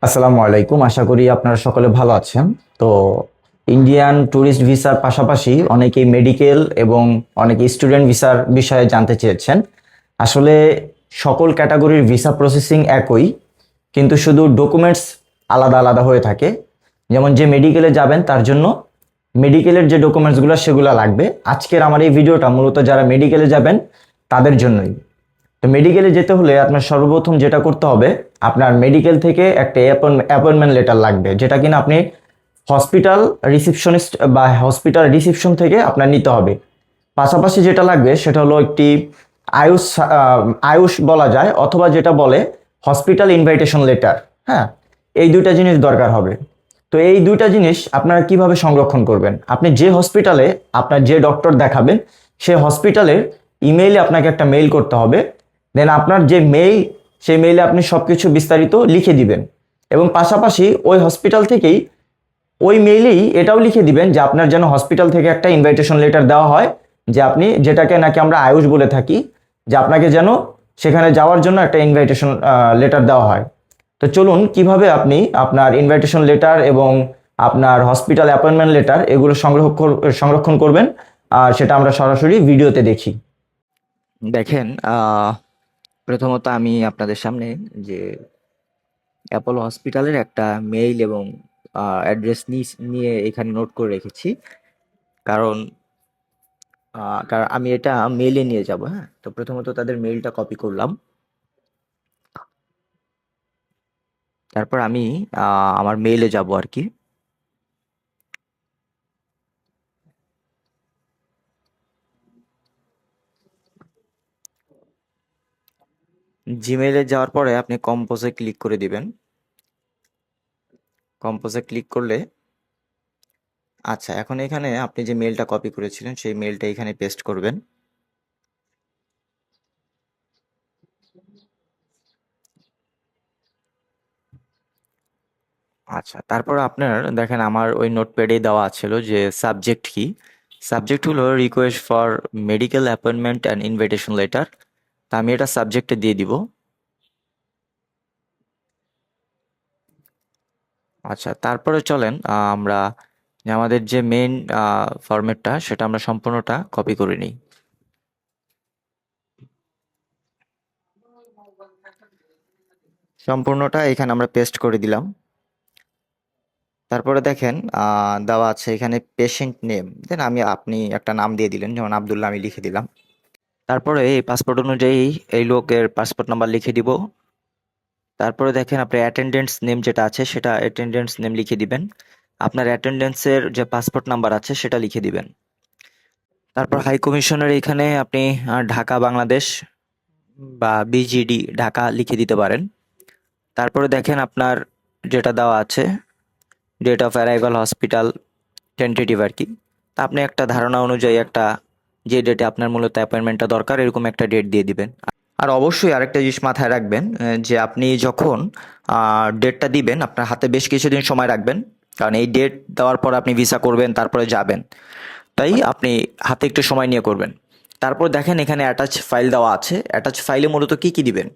আসসালামু আলাইকুম, আশা করি আপনারা সকলে ভালো আছেন। তো ইন্ডিয়ান ট্যুরিস্ট ভিসার পাশাপাশি অনেকেই মেডিকেল এবং অনেকে স্টুডেন্ট ভিসার বিষয়ে জানতে চেয়েছেন। আসলে সকল ক্যাটাগরির ভিসা প্রসেসিং একই, কিন্তু শুধু ডকুমেন্টস আলাদা আলাদা হয়ে থাকে। যেমন যে মেডিকেলে যাবেন তার জন্য মেডিকেলের যে ডকুমেন্টসগুলো সেগুলো লাগবে। আজকের আমার এই ভিডিওটা মূলত যারা মেডিকেলে যাবেন তাদের জন্যই। তো মেডিকেলে যেতে হলে আপনার সর্বপ্রথম যেটা করতে হবে, আপনার মেডিকেল থেকে একটা অ্যাপয়েন্টমেন্ট লেটার লাগবে, যেটা কিনা আপনি হসপিটাল রিসিপশনিস্ট বা হসপিটাল রিসিপশন থেকে আপনার নিতে হবে। পাশাপাশি যেটা লাগবে সেটা হলো একটি আয়ুষ আয়ুষ বলা যায়, অথবা যেটা বলে হসপিটাল ইনভাইটেশন লেটার। হ্যাঁ, এই দুইটা জিনিস দরকার হবে। তো এই দুইটা জিনিস আপনারা কিভাবে সংরক্ষণ করবেন, আপনি যে হসপিটালে আপনার যে ডক্টর দেখাবেন সেই হসপিটালের ইমেইলে আপনাকে একটা মেইল করতে হবে। দেন আপনার যে মেইল, সেই মেইলে আপনি সবকিছু বিস্তারিত লিখে দিবেন, এবং পাশাপাশি ওই হসপিটাল থেকেই ওই মেইলেই এটাও লিখে দিবেন যে আপনার যেন হসপিটাল থেকে একটা ইনভাইটেশন লেটার দেওয়া হয়, যে আপনি যেটাকে নাকি আমরা আয়ুষ বলে থাকি, যে আপনাকে যেন সেখানে যাওয়ার জন্য একটা ইনভাইটেশন লেটার দেওয়া হয়। তো চলুন কিভাবে আপনি আপনার ইনভাইটেশন লেটার এবং আপনার হসপিটাল অ্যাপয়েন্টমেন্ট লেটার এগুলো সংরক্ষণ করবেন, আর সেটা আমরা সরাসরি ভিডিওতে দেখি। দেখেন, প্রথমত আমি আপনাদের সামনে যে অ্যাপোলো হসপিটালের একটা মেইল এবং অ্যাড্রেস নিয়ে এখানে নোট করে রেখেছি। কারণ কারণ আমি এটা মেইলে নিয়ে যাব। হ্যাঁ, তো প্রথমত তাদের মেইলটা কপি করলাম। তারপর আমি আমার মেইলে যাব আর কি। জিমেইলে যাওয়ার পরে আপনি কম্পোজে ক্লিক করে দিবেন। কম্পোজে ক্লিক করলে আচ্ছা, এখন এখানে আপনি যে মেইলটা কপি করেছিলেন সেই মেইলটা এখানে পেস্ট করবেন। আচ্ছা, তারপর আপনার দেখেন আমার ওই নোটপ্যাডেই দেওয়া ছিল যে সাবজেক্ট কি। সাবজেক্ট হলো request for medical appointment and invitation letter. তা আমি এটা সাবজেক্টে দিয়ে দিব। আচ্ছা, তারপরে চলেন আমরা আমাদের যে মেইন ফরম্যাটটা সেটা আমরা সম্পূর্ণটা কপি করে নিই। সম্পূর্ণটা এখানে আমরা পেস্ট করে দিলাম। তারপরে দেখেন দেওয়া আছে এখানে পেশেন্ট নেম। দেন আপনি একটা নাম দিয়ে দিলেন, যেমন আব্দুল্লাহ আমি লিখে দিলাম। তারপরে এই পাসপোর্ট অনুযায়ী এই লোকের পাসপোর্ট নাম্বার লিখে দিব। তারপরে দেখেন আপনার অ্যাটেন্ডেন্স নেম যেটা আছে সেটা অ্যাটেন্ডেন্স নেম লিখে দিবেন। আপনার অ্যাটেন্ডেন্সের যে পাসপোর্ট নাম্বার আছে সেটা লিখে দিবেন। তারপর হাই কমিশনের এখানে আপনি ঢাকা বাংলাদেশ বা বিজিডি ঢাকা লিখে দিতে পারেন। তারপরে দেখেন আপনার যেটা দেওয়া আছে date of arrival hospital tentative আর কি। তা আপনি একটা ধারণা অনুযায়ী একটা যে ডেটে আপনার মূলত অ্যাপয়েন্টমেন্টটা দরকার এরকম একটা ডেট দিয়ে দিবেন। আর অবশ্যই আরেকটা জিনিস মাথায় রাখবেন, যে আপনি যখন ডেটটা দিবেন আপনার হাতে বেশ কিছুদিন সময় রাখবেন। কারণ এই ডেট দেওয়ার পর আপনি ভিসা করবেন তারপরে যাবেন, তাই আপনি হাতে একটু সময় নিয়ে করবেন। তারপর দেখেন এখানে অ্যাটাচ ফাইল দেওয়া আছে। অ্যাটাচ ফাইলে মূলত কি কি দিবেন,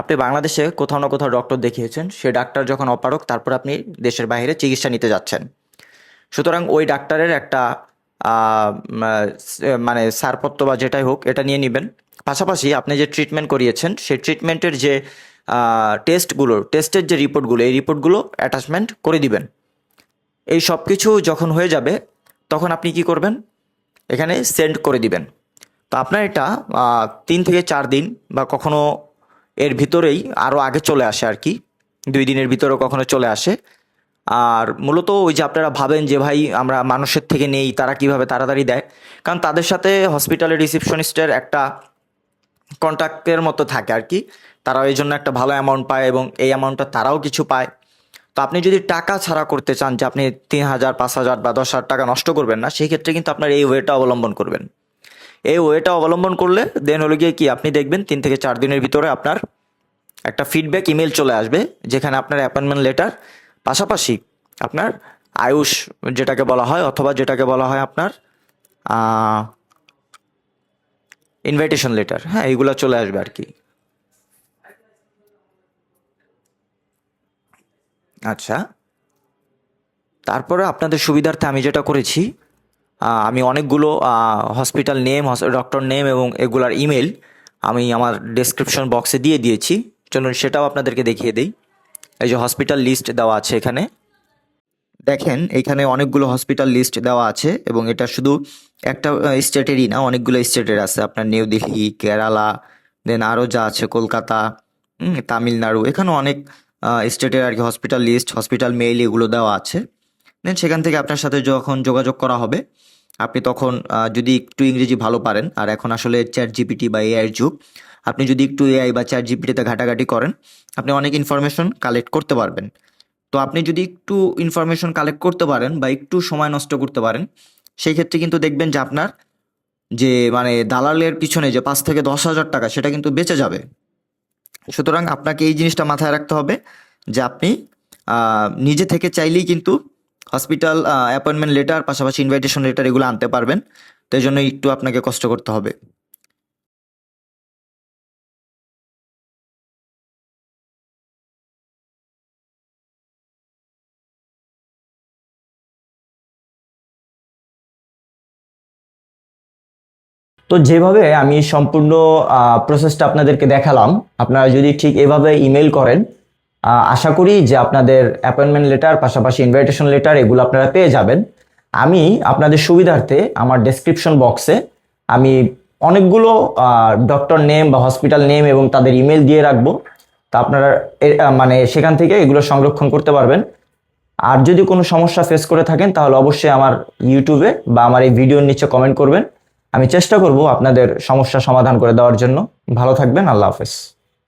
আপনি বাংলাদেশে কোথাও না কোথাও ডক্টর দেখিয়েছেন, সে ডাক্তার যখন অপারক তারপর আপনি দেশের বাইরে চিকিৎসা নিতে যাচ্ছেন, সুতরাং ওই ডাক্তারের একটা মানে ছাড়পত্র বা যেটাই হোক এটা নিয়ে নেবেন। পাশাপাশি আপনি যে ট্রিটমেন্ট করিয়েছেন সেই ট্রিটমেন্টের যে টেস্টের যে রিপোর্টগুলো এই রিপোর্টগুলো অ্যাটাচমেন্ট করে দিবেন। এই সব কিছু যখন হয়ে যাবে তখন আপনি কি করবেন, এখানে সেন্ড করে দিবেন। তো আপনার এটা 3 থেকে 4 দিন বা কখনো এর ভিতরেই আরও আগে চলে আসে আর কি, 2 দিনের ভিতরেও কখনো চলে আসে। আর মূলত ওই যে আপনারা ভাবেন যে ভাই আমরা মানুষের থেকে নেই, তারা কিভাবে তাড়াতাড়ি দেয়, কারণ তাদের সাথে হসপিটালের রিসিপশনিস্টের একটা কন্ট্রাক্টের মতো থাকে আর কি। তারাও এই জন্য একটা ভালো অ্যামাউন্ট পায় এবং এই অ্যামাউন্টটা তারাও কিছু পায়। তো আপনি যদি টাকা ছাড়া করতে চান যে আপনি 3,000 5,000 বা 10,000 টাকা নষ্ট করবেন না, সেই ক্ষেত্রে কিন্তু আপনার এই ওয়েটা অবলম্বন করবেন। এই ওয়েটা অবলম্বন করলে দেন হলো গিয়ে কি আপনি দেখবেন 3 থেকে 4 দিনের ভিতরে আপনার একটা ফিডব্যাক ইমেল চলে আসবে, যেখানে আপনার অ্যাপয়েন্টমেন্ট লেটার পাশাপাশি আপনার আয়ুষ যেটাকে বলা হয় অথবা যেটাকে বলা হয় আপনার ইনভাইটেশন লেটার, হ্যাঁ এইগুলো চলে আসবে আর কি। আচ্ছা, তারপরে আপনাদের সুবিধার্থে আমি যেটা করেছি, আমি অনেকগুলো হসপিটাল নেম, ডক্টর নেম এবং এগুলার ইমেল আমি আমার ডেসক্রিপশন বক্সে দিয়ে দিয়েছি। চলুন সেটাও আপনাদেরকে দেখিয়ে দিই। এই যে হসপিটাল লিস্ট দেওয়া আছে এখানে, দেখেন এইখানে অনেকগুলো হসপিটাল লিস্ট দেওয়া আছে এবং এটা শুধু একটা স্টেটেরই না, অনেকগুলো স্টেটের আছে। আপনার নিউ দিল্লি, কেরালা, দেন আরও যা আছে কলকাতা, তামিলনাড়ু, এখানে অনেক স্টেটের আর কি হসপিটাল লিস্ট, হসপিটাল মেইল এগুলো দেওয়া আছে। দেন সেখান থেকে আপনার সাথে যখন যোগাযোগ করা হবে, আপনি তখন যদি একটু ইংরেজি ভালো পারেন, আর এখন আসলে চ্যাট জিপিটি বা এআইয়ের যুগ, আপনি যদি একটু এআই বা চ্যাট জিপিটিতে ঘাটাঘাটি করেন, আপনি অনেক ইনফরমেশন কালেক্ট করতে পারবেন। তো আপনি যদি একটু ইনফরমেশন কালেক্ট করতে পারেন বা একটু সময় নষ্ট করতে পারেন, সেই ক্ষেত্রে কিন্তু দেখবেন যে আপনার যে মানে দালালের পিছনে যে 5 থেকে 10 হাজার টাকা, সেটা কিন্তু বেঁচে যাবে। সুতরাং আপনাকে এই জিনিসটা মাথায় রাখতে হবে যে আপনি নিজে থেকে চাইলেই কিন্তু হসপিটাল অ্যাপয়েন্টমেন্ট লেটার, পাশাপাশি ইনভাইটেশন লেটার এগুলো আনতে পারবেন। তো এই জন্য একটু আপনাকে কষ্ট করতে হবে। তো যেভাবে আমি সম্পূর্ণ প্রসেসটা আপনাদেরকে দেখালাম, আপনারা যদি ঠিক এভাবে ইমেল করেন, আশা করি যে আপনাদের অ্যাপয়েন্টমেন্ট লেটার, পাশাপাশি ইনভাইটেশন লেটার এগুলো আপনারা পেয়ে যাবেন। আমি আপনাদের সুবিধার্থে আমার ডেসক্রিপশন বক্সে আমি অনেকগুলো ডক্টর নেম বা হসপিটাল নেম এবং তাদের ইমেল দিয়ে রাখবো। তা আপনারা মানে সেখান থেকে এগুলো সংরক্ষণ করতে পারবেন। আর যদি কোনো সমস্যা ফেস করে থাকেন তাহলে অবশ্যই আমার ইউটিউবে বা আমার এই ভিডিওর নিচে কমেন্ট করবেন। আমি চেষ্টা করব আপনাদের সমস্যা সমাধান করে দেওয়ার জন্য। ভালো থাকবেন, আল্লাহ হাফেজ।